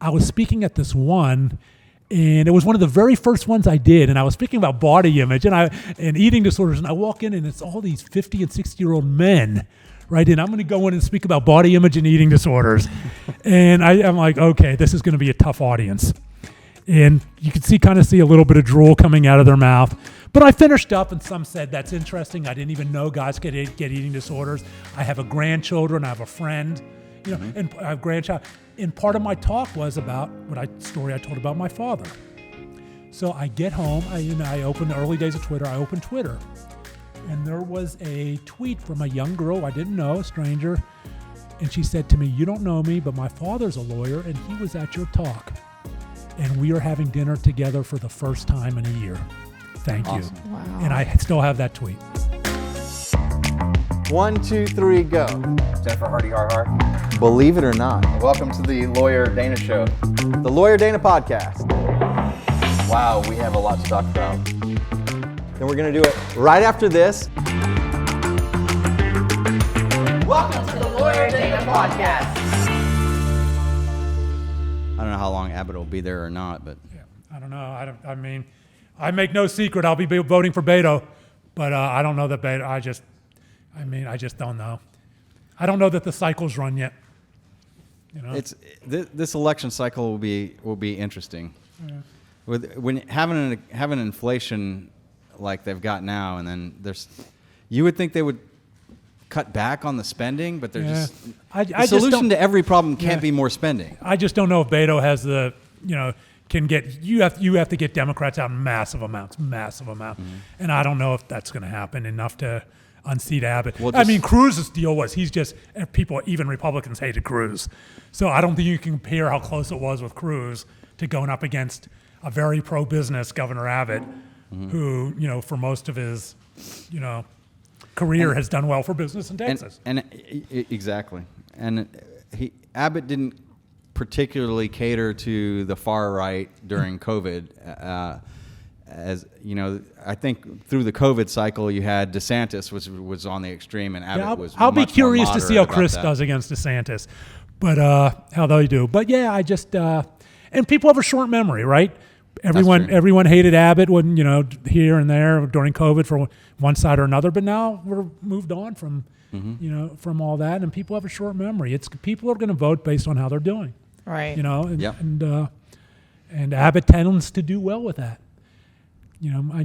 I was speaking at this one, and it was one of the very first ones I did, and I was speaking about body image and eating disorders, and I walk in, and it's all these 50 and 60-year-old men, right? And I'm going to go in and speak about body image and eating disorders. And I'm like, okay, this is going to be a tough audience. And you could kind of see a little bit of drool coming out of their mouth. But I finished up, and some said, that's interesting. I didn't even know guys get eating disorders. I have a grandchildren. I have a friend, and I have a grandchild. And part of my talk was about story I told about my father. So I get home, I open the early days of Twitter, I open Twitter. And there was a tweet from a young girl I didn't know, a stranger. And she said to me, you don't know me, but my father's a lawyer, and he was at your talk. And we are having dinner together for the first time in a year. Thank you. Wow. And I still have that tweet. 1, 2, 3, go. Jennifer Hardy, har. Believe it or not, Welcome to the Lawyer Dana Show. the Lawyer Dana podcast. Wow, we have a lot to talk about. And we're going to do it right after this. Welcome to the Lawyer Dana Podcast. I don't know how long Abbott will be there or not, but Yeah, I don't know. I make no secret I'll be voting for Beto, but I don't know that Beto. I just don't know. I don't know that the cycle's run yet. it's this election cycle will be interesting. Yeah. When having inflation like they've got now, and then you would think they would cut back on the spending, but they're just the solution to every problem can't be more spending. I just don't know if Beto has can get you have to get Democrats out in massive amounts, and I don't know if that's going to happen enough to unseat Abbott. Well, Cruz's deal was even Republicans hated Cruz, so I don't think you can compare how close it was with Cruz to going up against a very pro-business Governor Abbott, who for most of his career has done well for business in Texas. Exactly, and Abbott didn't particularly cater to the far right during COVID. As you know, I think through the COVID cycle, you had DeSantis, which was on the extreme, and Abbott was. I'll be curious to see how moderate Chris about that. does against DeSantis, but how they do. But yeah, I just and people have a short memory, right? Everyone hated Abbott when here and there during COVID for one side or another, but now we're moved on from from all that, and people have a short memory. People are going to vote based on how they're doing, Right. And Abbott tends to do well with that.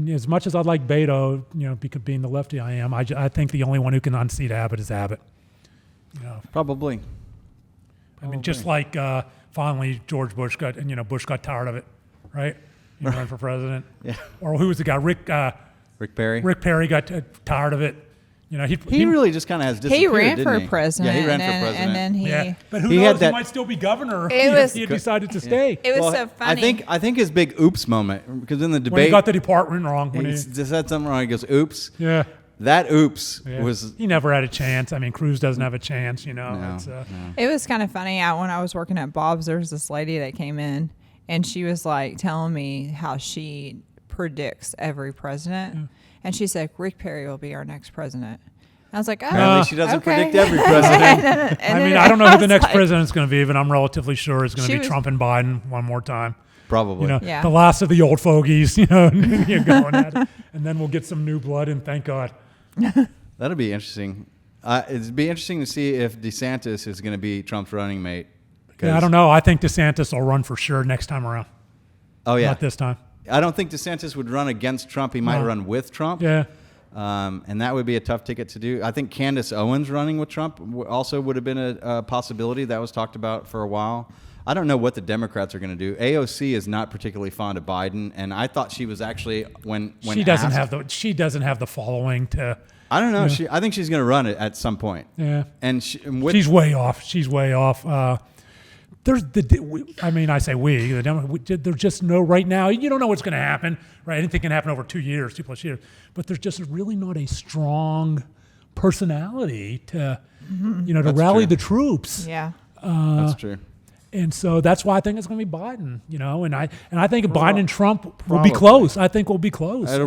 As much as I'd like Beto, because being the lefty I am, I think the only one who can unseat Abbott is Abbott. Probably. I mean, just like finally George Bush got tired of it, right? Run for president. Yeah. Or who was the guy? Rick Perry. Rick Perry got tired of it. He really just kind of has disappeared. He ran didn't for he? president. Yeah, he ran for president. And then he. Yeah, but who He knows? had He that- might still be governor It if was- he had decided to stay. It was Well, so funny. I think his big oops moment, because in the When he debate got the department wrong. he just said something wrong. He goes, "Oops." Yeah. That oops Yeah. was He never had a chance. I mean, Cruz doesn't have a chance. no, It's, no. It was kind of funny. When I was working at Bob's, there was this lady that came in, and she was like telling me how she predicts every president, and she said Rick Perry will be our next president. I was like, oh, Apparently she doesn't okay. predict every president. I don't know who the next president's going to be, but I'm relatively sure it's going to She be was- Trump and Biden one more time. Probably. Yeah. The last of the old fogies, you're going at it. And then we'll get some new blood, and thank God. That'll be interesting. It'd be interesting to see if DeSantis is going to be Trump's running mate. Yeah, I don't know. I think DeSantis will run for sure next time around. Oh, yeah. Not this time. I don't think DeSantis would run against Trump. He might No. run with Trump. Yeah. And that would be a tough ticket to do. I think Candace Owens running with Trump also would have been a possibility that was talked about for a while. I don't know what the Democrats are going to do. AOC is not particularly fond of Biden, and I thought she was actually when She doesn't have the following to. I don't know. I think she's going to run it at some point. Yeah. And She's way off. She's way off. I say we. There's just no right now. You don't know what's going to happen, right? Anything can happen over 2 years, 2+ years. But there's just really not a strong personality to, to rally true. the troops. Yeah. that's true. And so that's why I think it's going to be Biden, and I think Biden and Trump will Probably. be close. I think we'll be close. It'll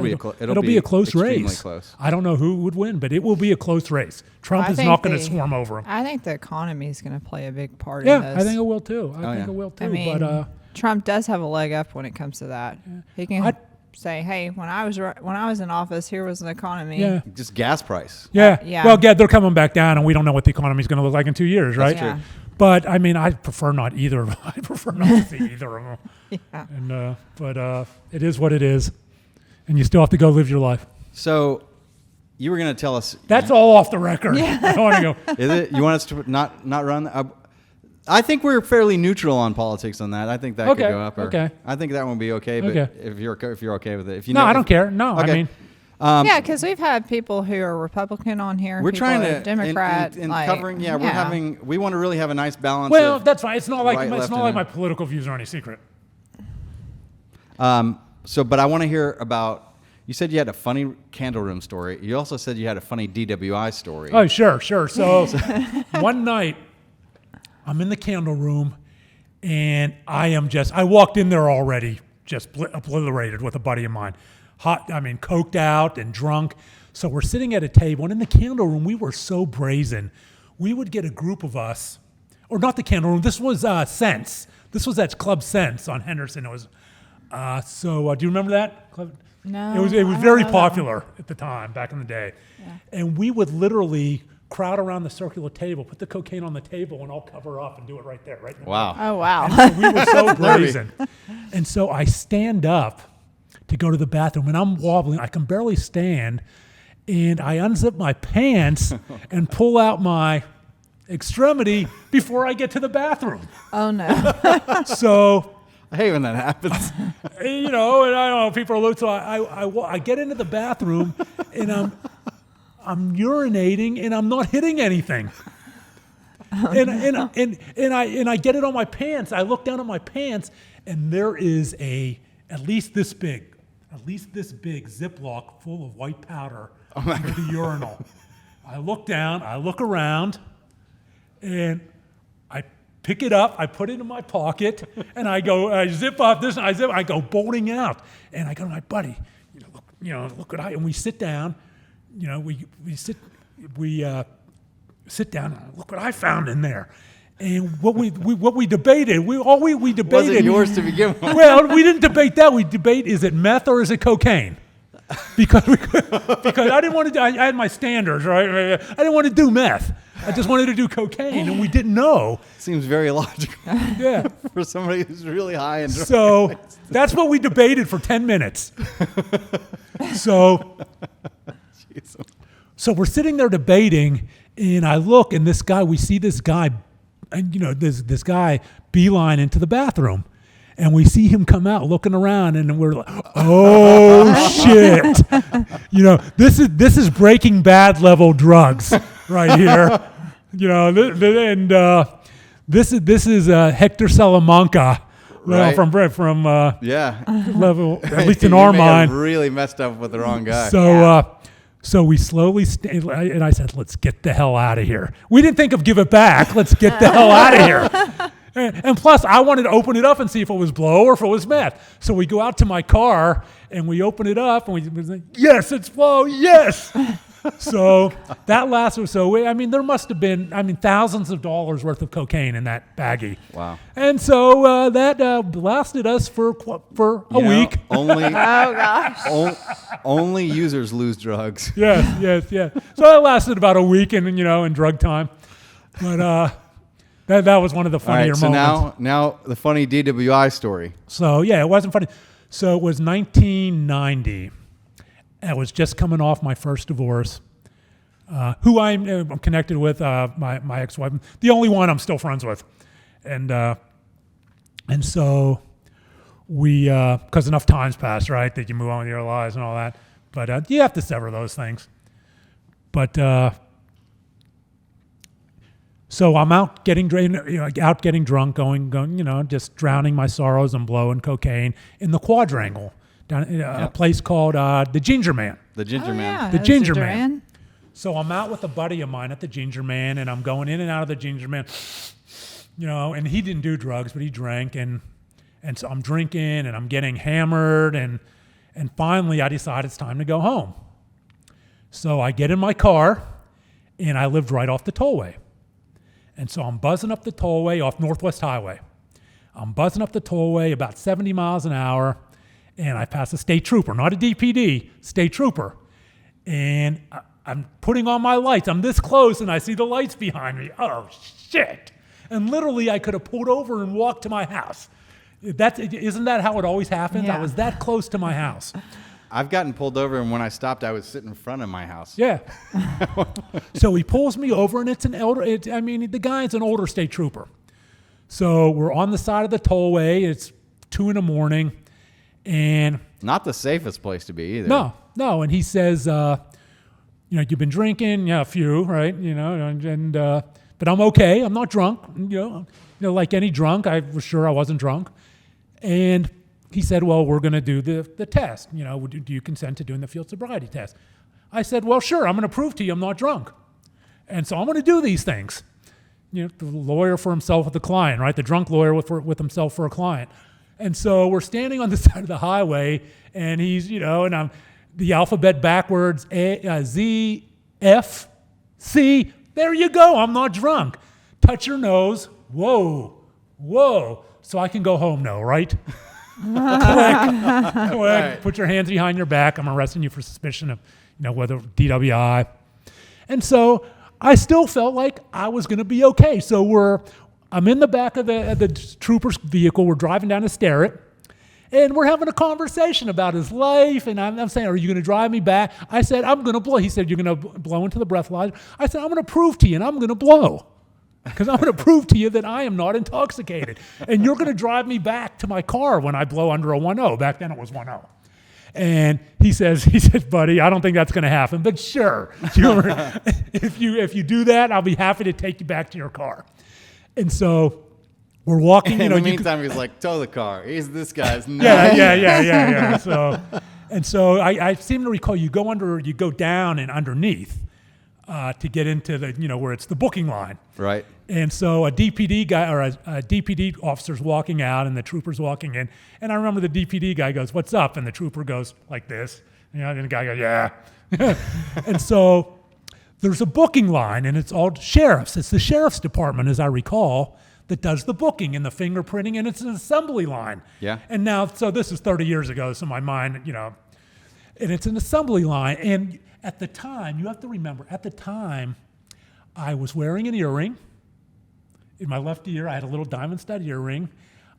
be a close extremely race. close. I don't know who would win, but it will be a close race. Trump I is think not going to the- swarm over him. I think the economy is going to play a big part Yeah, in this. I think it will too. I think yeah. it will too. I mean, but Trump does have a leg up when it comes to that. He can I- say, "Hey, when I was in office, here was an economy." yeah. Just gas price. Yeah. yeah. Well, they're coming back down, and we don't know what the economy is going to look like in 2 years, right? true. Yeah. But I mean, I prefer not either. I prefer not to see either of them. Yeah. And but it is what it is, and you still have to go live your life. So you were going to tell us. That's all off the record. I don't want to go. Is it? You want us to not run? I think we're fairly neutral on politics on that. I think that Okay, could go up. okay. I think that one would be okay. But Okay. if you're okay with it, if you No, know, I don't care. No, Okay. I mean, Yeah, because we've had people who are Republican on here. we're people trying who to are Democrat. in like, covering. Yeah, we're having. We want to really have a nice balance. well, of, that's fine. It's not like right, it's left, not and like then- my political views are any secret. But I want to hear about. You said you had a funny candle room story. You also said you had a funny DWI story. Oh, sure. So one night, I'm in the candle room, and I walked in there already just obliterated with a buddy of mine. Coked out and drunk. So we're sitting at a table, and in the candle room, we were so brazen. We would get a group of us, or not the candle room, this was Sense. This was at Club Sense on Henderson. It was, do you remember that? No, It was I don't very know that popular at the time, back in the day. Yeah. And we would literally crowd around the circular table, put the cocaine on the table, and all cover up and do it right there, right in the Wow. Oh wow. we were so brazen. And so I stand up to go to the bathroom, and I'm wobbling. I can barely stand. And I unzip my pants and pull out my extremity before I get to the bathroom. Oh no. So, I hate when that happens. and I don't know, people are looking. So I get into the bathroom, and I'm urinating, and I'm not hitting anything. And I get it on my pants. I look down at my pants, and there is at least this big Ziploc full of white powder under the urinal. I look down, I look around, and I pick it up, I put it in my pocket, and I zip off this, and I go bolting out. And I go to my buddy, look what and we sit down, we sit down, and look what I found in there. And what we debated, we debated. Wasn't yours to begin with. Well, we didn't debate that. We debate, is it meth or is it cocaine? Because I didn't want to do, I had my standards, right? I didn't want to do meth. I just wanted to do cocaine, and we didn't know. Seems very logical Yeah. for somebody who's really high and drunk. So that's what we debated for 10 minutes. So we're sitting there debating, and I look, and we see this guy, and this guy beeline into the bathroom. And we see him come out looking around, and we're like, "Oh shit!" This is Breaking Bad level drugs right here. This is Hector Salamanca, Right. from Yeah. level, at least in You our may have mind. really messed up with the wrong guy. So we slowly and I said, "Let's get the hell out of here." We didn't think of give it back. Let's get the hell out of here. And plus, I wanted to open it up and see if it was blow or if it was meth. So we go out to my car and we open it up and we say, "Yes, it's blow. Yes." So that lasted. There must have been, thousands of dollars worth of cocaine in that baggie. Wow. And so that lasted us for a week. Only Oh gosh. only users lose drugs. Yes. So that lasted about a week, and in drug time. But that was one of the All right, funnier so moments. now the funny DWI story. So yeah, it wasn't funny. So it was 1990. I was just coming off my first divorce. Who I'm connected with, my ex-wife, the only one I'm still friends with, and so we, because enough time's passed, right, that you move on with your lives and all that. But you have to sever those things. But so I'm out getting drunk, going, just drowning my sorrows and blowing cocaine in the Quadrangle, down at a place called the Ginger Man. The Ginger Man. Yeah, The that's Ginger Duran. Man. So I'm out with a buddy of mine at the Ginger Man, and I'm going in and out of the Ginger Man, and he didn't do drugs, but he drank, and so I'm drinking and I'm getting hammered, and finally I decide it's time to go home. So I get in my car, and I lived right off the tollway. And so I'm buzzing up the tollway off Northwest Highway. I'm buzzing up the tollway about 70 miles an hour, and I pass a state trooper, not a DPD, state trooper. And I'm putting on my lights. I'm this close, and I see the lights behind me. Oh, shit. And literally, I could have pulled over and walked to my house. Isn't that how it always happens? Yeah. I was that close to my house. I've gotten pulled over, and when I stopped, I was sitting in front of my house. Yeah. So he pulls me over, and the guy's an older state trooper. So we're on the side of the tollway. It's 2 a.m, and Not the safest place to be either. no. And he says, you've been drinking, a few, right? But I'm okay. I'm not drunk. Like any drunk, I was sure I wasn't drunk. And he said, well, we're going to do the test. Do you consent to doing the field sobriety test? I said, well, sure. I'm going to prove to you I'm not drunk. And so I'm going to do these things. The lawyer for himself with the client, right? The drunk lawyer with himself for a client. And so we're standing on the side of the highway, and he's, and I'm the alphabet backwards, Z, F, C. There you go. I'm not drunk. Touch your nose. Whoa. So I can go home now, right? Click. Right. Put Put your hands behind your back. I'm arresting you for suspicion of, whether DWI. And so I still felt like I was going to be okay. So I'm in the back of the trooper's vehicle. We're driving down to Sterrett, and we're having a conversation about his life. And I'm saying, are you going to drive me back? I said, I'm going to blow. He said, you're going to blow into the breathalyzer. I said, I'm going to prove to you, and I'm going to blow. Because I'm going to prove to you that I am not intoxicated. And you're going to drive me back to my car when I blow under a 1.0. Back then it was 1.0. And he says, buddy, I don't think that's going to happen, but sure. If you do that, I'll be happy to take you back to your car. And so we're walking. In the meantime, he's like, tow the car. This guy's nuts. Yeah. So I seem to recall you go down and underneath. To get into the, where it's the booking line. Right. And so a DPD guy or a DPD officer's walking out, and the trooper's walking in. And I remember the DPD guy goes, what's up? And the trooper goes like this. And the guy goes, yeah. And so there's a booking line, and it's all sheriffs. It's the sheriff's department, as I recall, that does the booking and the fingerprinting, and it's an assembly line. Yeah. And now, so this is 30 years ago, so my mind, and it's an assembly line. And at the time, you have to remember, I was wearing an earring. In my left ear, I had a little diamond stud earring.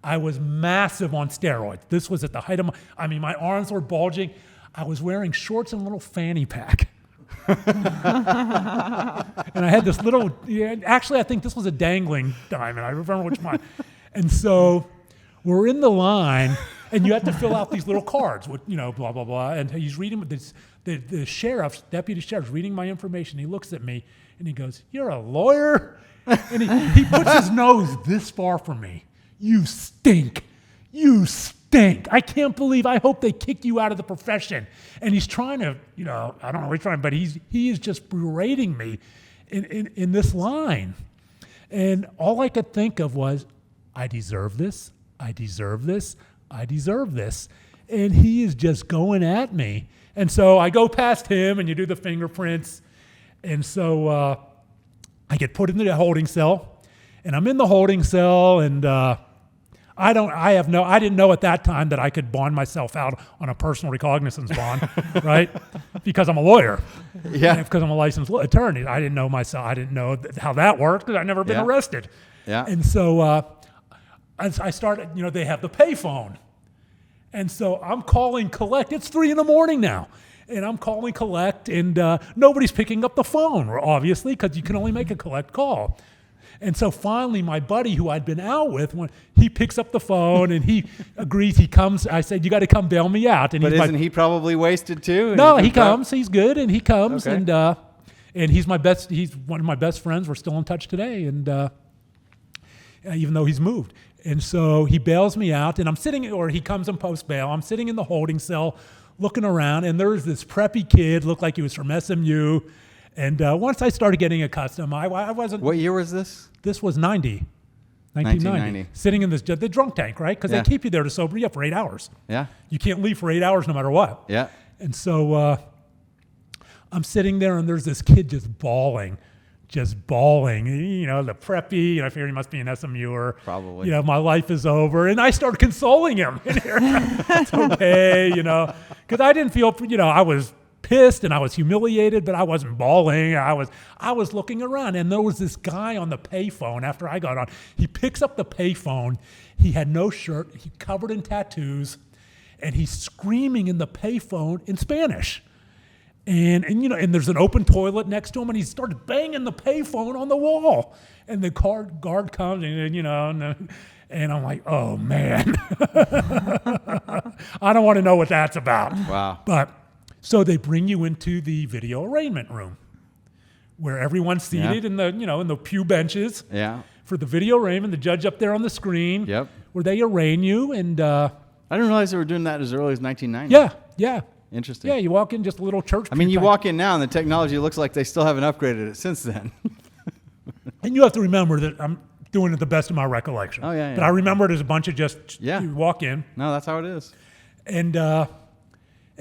I was massive on steroids. This was at the height of my arms were bulging. I was wearing shorts and a little fanny pack. And I had this little, actually, I think this was a dangling diamond. I remember which one. And so we're in the line, and you have to fill out these little cards with, blah, blah, blah. And he's reading this. The deputy sheriff's reading my information. He looks at me and he goes, you're a lawyer? And he puts his nose this far from me. You stink. You stink. I can't believe, I hope they kick you out of the profession. And he's trying to, I don't know what he's trying, but he is just berating me in this line. And all I could think of was, I deserve this. I deserve this. I deserve this. And he is just going at me. And so I go past him, and you do the fingerprints. And so I get put into the holding cell, and I'm in the holding cell, and I didn't know at that time that I could bond myself out on a personal recognizance bond, right? Because I'm a lawyer. Yeah. And because I'm a licensed attorney. I didn't know myself. I didn't know how that worked because I'd never been arrested. Yeah. And so as I started, they have the payphone. And so I'm calling collect. It's 3 a.m. now. And I'm calling collect, and nobody's picking up the phone, obviously, because you can only make a collect call. And so finally, my buddy who I'd been out with, when he picks up the phone and he agrees, he comes. I said, you got to come bail me out. And but isn't he probably wasted too? No, he comes. He's good, and he comes. Okay. And he's my best. He's one of my best friends. We're still in touch today, and even though he's moved. And so he bails me out, and I'm sitting, or he comes and post bail. I'm sitting in the holding cell looking around, and there's this preppy kid, looked like he was from SMU. And once I started getting accustomed, I wasn't. What year was this? This was 90. 1990. Sitting in the drunk tank, right? Because Yeah. they keep you there to sober you up for 8 hours. Yeah. You can't leave for 8 hours no matter what. Yeah. And so I'm sitting there, and there's this kid just bawling. You know, the preppy, and I figured he must be an SMUer. Probably. You know, my life is over. And I started consoling him. It's okay, you know, because I didn't feel, you know, I was pissed and I was humiliated, but I wasn't bawling. I was looking around, and there was this guy on the payphone after I got on. He picks up the payphone. He had no shirt. He covered in tattoos, and he's screaming in the payphone in Spanish. And you know, and there's an open toilet next to him, and he started banging the payphone on the wall. And the guard comes, and you know, and I'm like, oh man, I don't want to know what that's about. Wow. But so they bring you into the video arraignment room, where everyone's seated in the pew benches. Yeah. For the video arraignment, the judge up there on the screen. Yep. Where they arraign you, and I didn't realize they were doing that as early as 1990. yeah. Interesting. Yeah, you walk in just a little church. I mean, pew you type. walk in now, and the technology looks like they still haven't upgraded it since then. And you have to remember that I'm doing it the best of my recollection. Oh, yeah, But yeah. I remember it as a bunch of just, Yeah. you walk in. No, that's how it is. And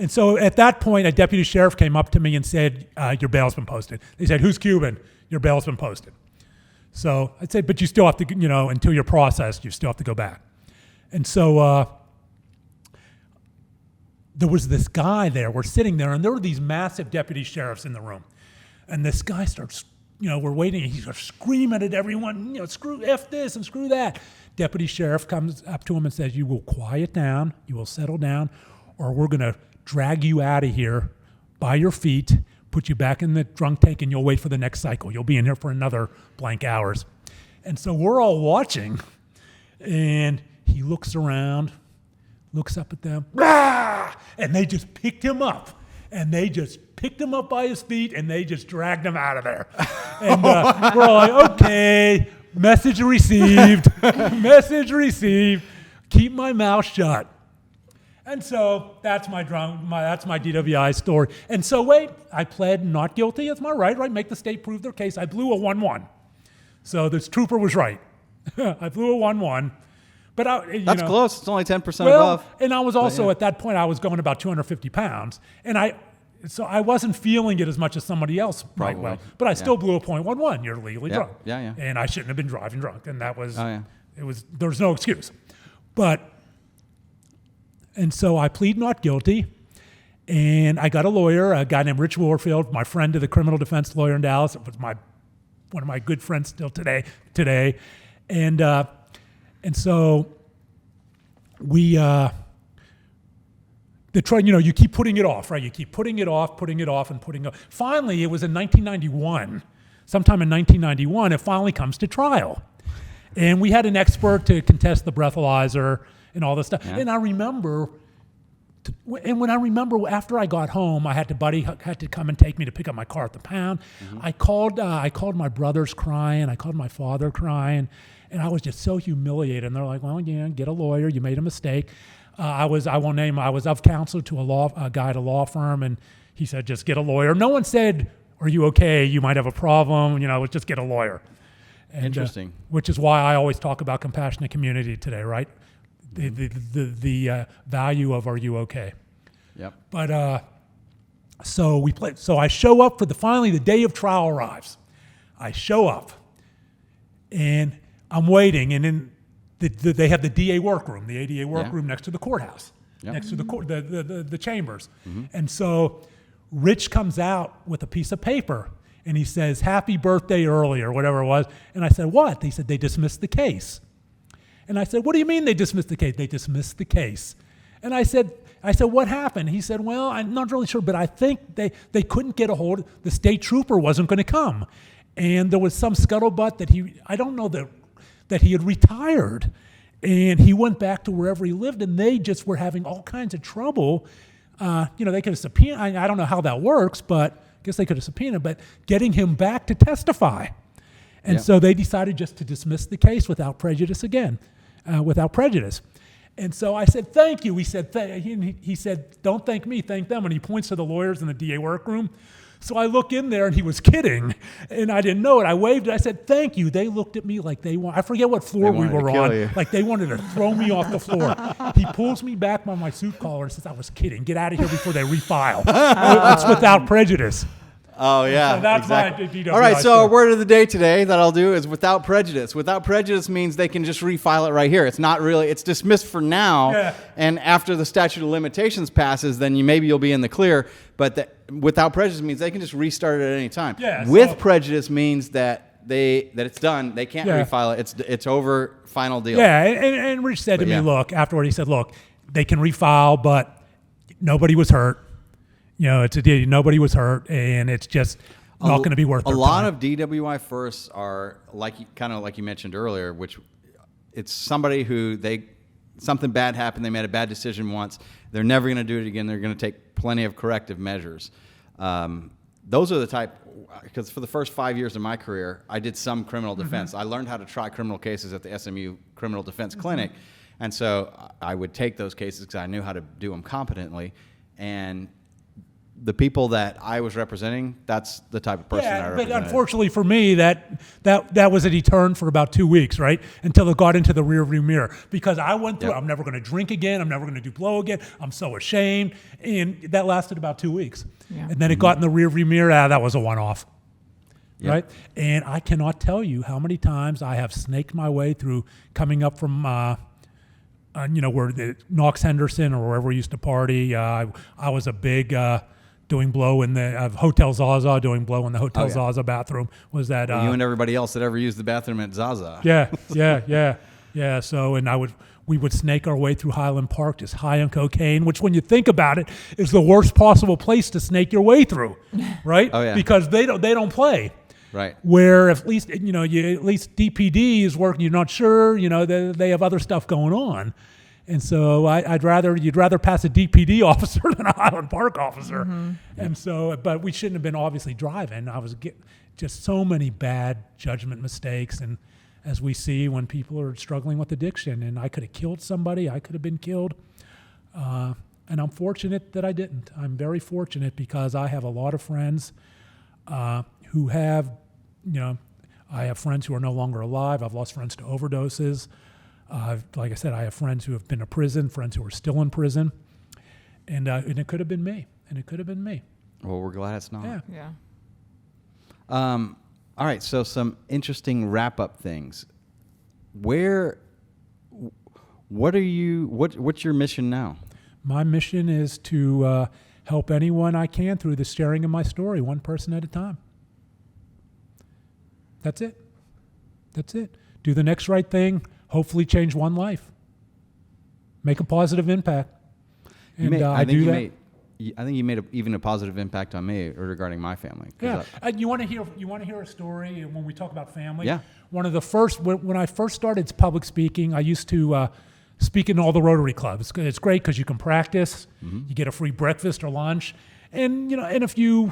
so at that point, a deputy sheriff came up to me and said, your bail's been posted. They said, who's Cuban? Your bail's been posted. So I said, but you still have to, you know, until you're processed, you still have to go back. And so there was this guy there. We're sitting there, and there were these massive deputy sheriffs in the room. And this guy starts, you know, we're waiting, and he starts screaming at everyone, you know, screw F this and screw that. Deputy sheriff comes up to him and says, you will quiet down, you will settle down, or we're going to drag you out of here by your feet, put you back in the drunk tank, and you'll wait for the next cycle. You'll be in here for another blank hours. And so we're all watching, and he looks around, looks up at them, and they just picked him up. And they just picked him up by his feet, and they just dragged him out of there. And we're all like, okay, message received, message received. Keep my mouth shut. And so that's my DWI story. And so wait, I pled not guilty. It's my right? Make the state prove their case. I blew a 1-1. So this trooper was right. I blew a 1-1. But That's close. It's only 10% well, above. and I was also at that point, I was going about 250 pounds, and I wasn't feeling it as much as somebody else might Probably. well. But I still blew a .11. You're legally Yeah. drunk. Yeah. And I shouldn't have been driving drunk, and that was Oh, yeah. it was there's no excuse. And so I plead not guilty, and I got a lawyer, a guy named Rich Warfield, my friend to the criminal defense lawyer in Dallas. It was one of my good friends still today. And so we, you keep putting it off, right? You keep putting it off. Finally, it was in 1991, sometime in 1991, it finally comes to trial. And we had an expert to contest the breathalyzer and all this stuff. Yeah. And I remember, after I got home, Buddy had to come and take me to pick up my car at the pound. Mm-hmm. I called my brothers crying. I called my father crying. And I was just so humiliated. And they're like, well, yeah, get a lawyer. You made a mistake. I was of counsel to a guy at a law firm. And he said, just get a lawyer. No one said, are you okay? You might have a problem. Just get a lawyer. And, Interesting. Which is why I always talk about compassionate community today, right? The value of are you okay? Yep. But so I show up for finally the day of trial arrives. I show up, and I'm waiting, and then they have the DA workroom, the ADA workroom next to the courthouse, next to the chambers. Mm-hmm. And so Rich comes out with a piece of paper, and he says, "Happy birthday early," or whatever it was. And I said, "What?" He said, "They dismissed the case." And I said, "What do you mean they dismissed the case?" "They dismissed the case." And I said, "What happened?" He said, "Well, I'm not really sure, but I think they couldn't get a hold. The state trooper wasn't going to come. And there was some scuttlebutt that I don't know that he had retired. And he went back to wherever he lived, and they just were having all kinds of trouble. They could have subpoenaed, I don't know how that works, but I guess they could have subpoenaed, but getting him back to testify. And so they decided just to dismiss the case without prejudice again, without prejudice. And so I said, "Thank you." He said, "Don't thank me, thank them." And he points to the lawyers in the DA workroom. So I look in there and he was kidding, and I didn't know it. I waved it. I said, "Thank you." They looked at me like I forget what floor we wanted to were kill on. you. Like they wanted to throw me off the floor. He pulls me back by my suit collar and says, "I was kidding. Get out of here before they refile." That's without prejudice. Oh yeah, So that's exactly. my DWI All right, so story. our word of the day today that I'll do is without prejudice. Without prejudice means they can just refile it right here. It's not really, it's dismissed for now, Yeah. and after the statute of limitations passes, then maybe you'll be in the clear. But without prejudice means they can just restart it at any time. Yeah, With so- prejudice means that it's done. They can't Yeah. refile it. It's over. Final deal. Yeah, and Rich said to me, yeah. "Look," afterward he said, "Look, they can refile, but nobody was hurt. You know, nobody was hurt, and it's just not going to be worth a their lot time." of DWI firsts are kind of like you mentioned earlier, which it's somebody who something bad happened. They made a bad decision once. They're never going to do it again. They're going to take plenty of corrective measures. Those are the type, because for the first 5 years of my career, I did some criminal defense. I learned how to try criminal cases at the SMU Criminal Defense Clinic, and so I would take those cases because I knew how to do them competently. And the people that I was representing, that's the type of person I Yeah, but represented. unfortunately for me, that was a deterrent for about 2 weeks, right? Until it got into the rearview mirror. Because I went through, Yep. I'm never going to drink again. I'm never going to do blow again. I'm so ashamed. And that lasted about 2 weeks. Yeah. And then it got in the rearview mirror. That was a one-off. Yep. Right? And I cannot tell you how many times I have snaked my way through coming up from, where the Knox Henderson or wherever we used to party. I was a big doing blow in the Hotel Zaza, doing blow in the Hotel Oh, yeah. Zaza bathroom. Was that you and everybody else that ever used the bathroom at Zaza. Yeah. So, and we would snake our way through Highland Park, just high on cocaine, which when you think about it, is the worst possible place to snake your way through, right? Oh, yeah. Because they don't play. Right. Where at least at least DPD is working. You're not sure. They have other stuff going on, and so you'd rather pass a DPD officer than a Highland Park officer. And so, but we shouldn't have been obviously driving. I was just so many bad judgment mistakes, and as we see when people are struggling with addiction, and I could have killed somebody. I could have been killed, and I'm fortunate that I didn't. I'm very fortunate because I have a lot of friends who have, I have friends who are no longer alive. I've lost friends to overdoses. Like I said, I have friends who have been to prison, friends who are still in prison. And it could have been me. Well, we're glad it's not. Yeah. Yeah. All right, so some interesting wrap-up things. What's your mission now? My mission is to help anyone I can through the sharing of my story, one person at a time. That's it. Do the next right thing, hopefully change one life. Make a positive impact. And I do that. I think you made even a positive impact on me regarding my family. Yeah, you want to hear a story when we talk about family? Yeah. One of the first when I first started public speaking, I used to speak in all the Rotary clubs. It's great because you can practice. You get a free breakfast or lunch, and and if you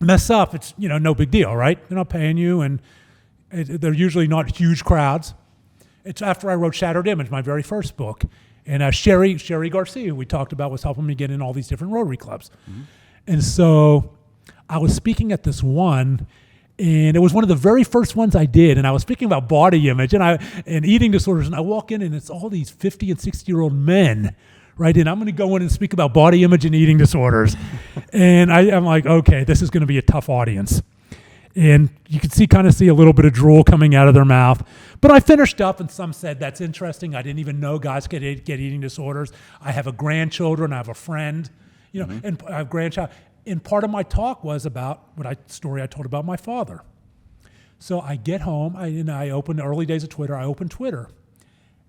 mess up, it's no big deal, right? They're not paying you, and they're usually not huge crowds. It's after I wrote Shattered Image, my very first book. And Sherry Garcia, who we talked about, was helping me get in all these different Rotary clubs. And so I was speaking at this one, and it was one of the very first ones I did. And I was speaking about body image and eating disorders. And I walk in, and it's all these 50 and 60-year-old men, right? And I'm going to go in and speak about body image and eating disorders. And I'm like, okay, this is going to be a tough audience. And you could kind of see a little bit of drool coming out of their mouth. But I finished up, and some said, that's interesting. I didn't even know guys get eating disorders. I have a grandchildren. I have a friend, and I have a grandchild. And part of my talk was about story I told about my father. So I get home, I opened the early days of Twitter. I opened Twitter.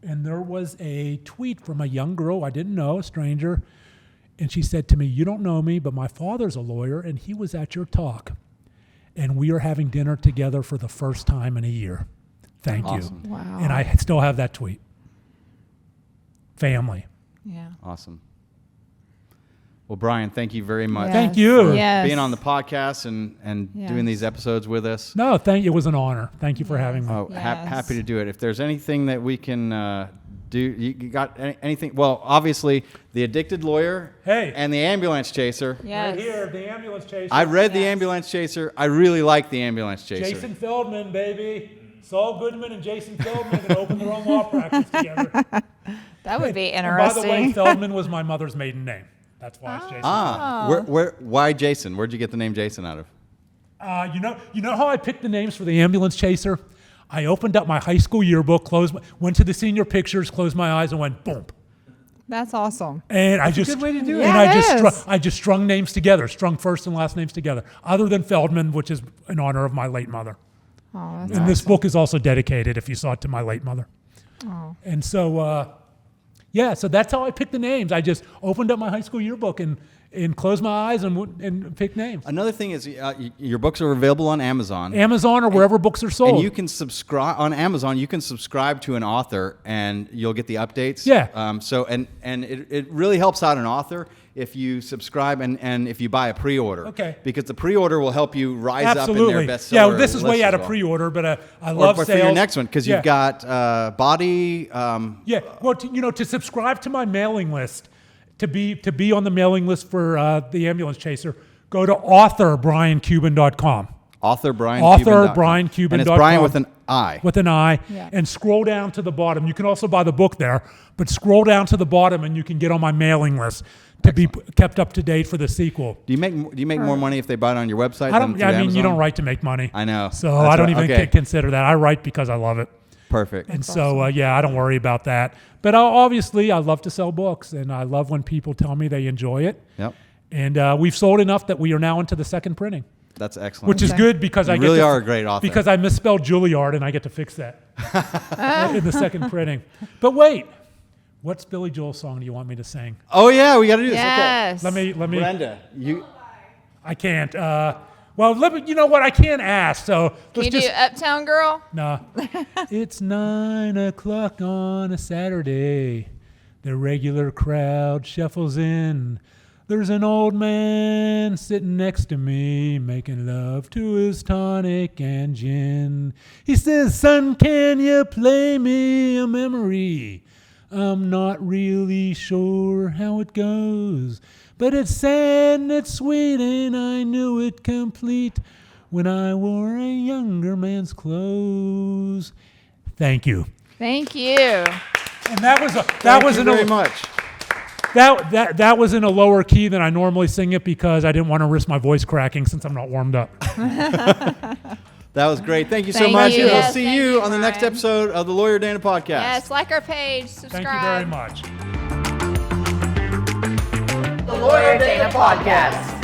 And there was a tweet from a young girl I didn't know, a stranger. And she said to me, "You don't know me, but my father's a lawyer, and he was at your talk. And we are having dinner together for the first time in a year. Thank Awesome. you." Wow. And I still have that tweet. Family. Yeah. Awesome. Well, Brian, thank you very much Thank you. Yes. for being on the podcast and doing these episodes with us. No, it was an honor. Thank you for having me. Oh, Yes. happy to do it. If there's anything that we can Do you got anything? Well, obviously, The Addicted Lawyer Hey. and The Ambulance Chaser. Yes. Right here, the ambulance chaser. I read The Yes. Ambulance Chaser. I really like The Ambulance Chaser. Jason Feldman, baby. Saul Goodman and Jason Feldman can open their own law practice together. That would be And by the way, interesting. Feldman was my mother's maiden name. That's why it's Jason. Why Jason? Where'd you get the name Jason out of? You know how I picked the names for the ambulance chaser? I opened up my high school yearbook, went to the senior pictures, closed my eyes, and went boom. That's awesome. And I just good way to do it. And Yeah, I just strung names together, strung first and last names together. Other than Feldman, which is in honor of my late mother. Oh, that's And this book is also dedicated, if you saw it, to my late mother. Oh. And so, so that's how I picked the names. I just opened up my high school yearbook and closed my eyes and picked names. Another thing is your books are available on Amazon. Amazon or wherever books are sold. And you can subscribe on Amazon. You can subscribe to an author, and you'll get the updates. Yeah. And it really helps out an author if you subscribe and if you buy a pre-order. Okay. Because the pre-order will help you rise Absolutely. up in their bestseller. Yeah, well, this is list way as out of well. pre-order, but I Or love for sales. your next one, because Yeah. you've got body. Yeah, well, to subscribe to my mailing list, to be on the mailing list for the ambulance chaser, go to authorbriancuban.com. Authorbriancuban.com. And it's Brian with an I. With an I, Yeah. and scroll down to the bottom. You can also buy the book there, but scroll down to the bottom and you can get on my mailing list to be kept up to date for the sequel. Do you make more money if they buy it on your website? I than don't. through I mean, you Amazon? don't write to make money. I know. So That's I don't right. even Okay. consider that. I write because I love it. Perfect. And so, I don't worry about that. But obviously, I love to sell books, and I love when people tell me they enjoy it. Yep. And we've sold enough that we are now into the second printing, That's excellent. which is Okay. good because You I get really to, are a great author. Because I misspelled Juilliard, and I get to fix that in the second printing. But wait, what's Billy Joel's song do you want me to sing? Oh yeah, we got to do this. Yes. Let me. Okay. Brenda, you. I can't. Well, let me. You know what? I can't ask. So Can let's you just. do Uptown Girl? Nah. It's 9 o'clock on a Saturday. The regular crowd shuffles in. There's an old man sitting next to me, making love to his tonic and gin. He says, "Son, can you play me a memory? I'm not really sure how it goes, but it's sad and it's sweet, and I knew it complete when I wore a younger man's clothes." Thank you. Thank you. And that was Thank you very much. that was in a lower key than I normally sing it because I didn't want to risk my voice cracking since I'm not warmed up. That was great. Thank you so Thank much. you. And we'll Yes, see thank you you, on the next Brian. episode of the Lawyer Dana podcast. Yes, like our page, subscribe. Thank you very much. The Lawyer Dana Podcast.